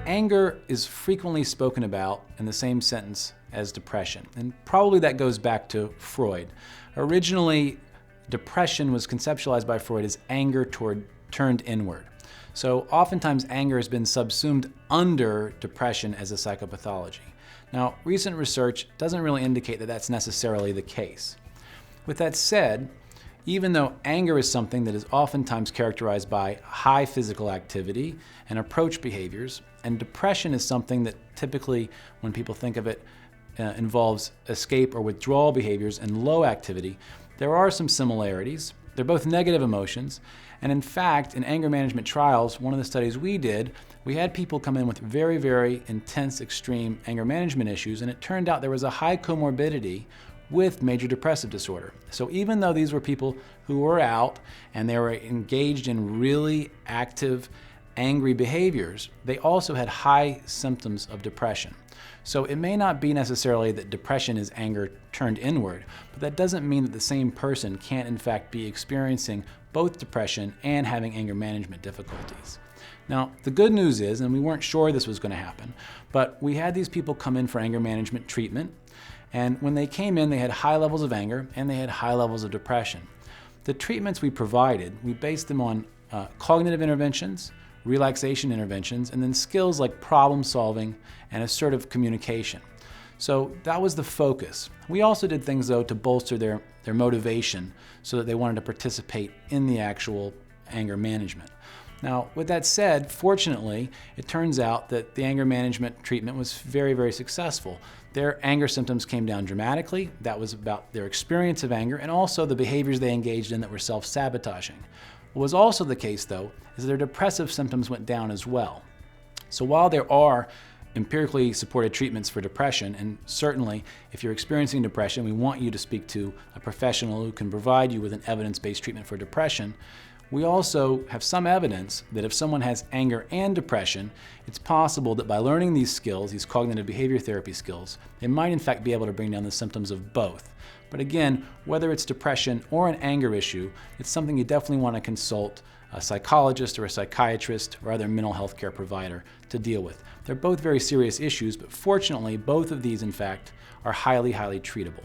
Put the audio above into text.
anger is frequently spoken about in the same sentence as depression, and probably that goes back to Freud. Originally, depression was conceptualized by Freud as anger turned inward. So oftentimes anger has been subsumed under depression as a psychopathology. Now, recent research doesn't really indicate that that's necessarily the case. With that said, even though anger is something that is oftentimes characterized by high physical activity and approach behaviors, and depression is something that typically, when people think of it, involves escape or withdrawal behaviors and low activity, there are some similarities. They're both negative emotions, and in fact, in anger management trials, one of the studies we did, we had people come in with very, very intense, extreme anger management issues, and it turned out there was a high comorbidity with major depressive disorder. So even though these were people who were out and they were engaged in really active, angry behaviors, they also had high symptoms of depression. So it may not be necessarily that depression is anger turned inward, but that doesn't mean that the same person can't in fact be experiencing both depression and having anger management difficulties. Now, the good news is, and we weren't sure this was going to happen, but we had these people come in for anger management treatment, and when they came in, they had high levels of anger and they had high levels of depression. The treatments we provided, we based them on cognitive interventions, relaxation interventions, and then skills like problem solving and assertive communication. So that was the focus. We also did things though to bolster their motivation so that they wanted to participate in the actual anger management. Now, with that said, fortunately, it turns out that the anger management treatment was very, very successful. Their anger symptoms came down dramatically. That was about their experience of anger and also the behaviors they engaged in that were self-sabotaging. What was also the case, though, is their depressive symptoms went down as well. So while there are empirically supported treatments for depression, and certainly if you're experiencing depression, we want you to speak to a professional who can provide you with an evidence-based treatment for depression, we also have some evidence that if someone has anger and depression, it's possible that by learning these skills, these cognitive behavior therapy skills, they might in fact be able to bring down the symptoms of both. But again, whether it's depression or an anger issue, it's something you definitely want to consult a psychologist or a psychiatrist or other mental health care provider to deal with. They're both very serious issues, but fortunately, both of these in fact are highly, highly treatable.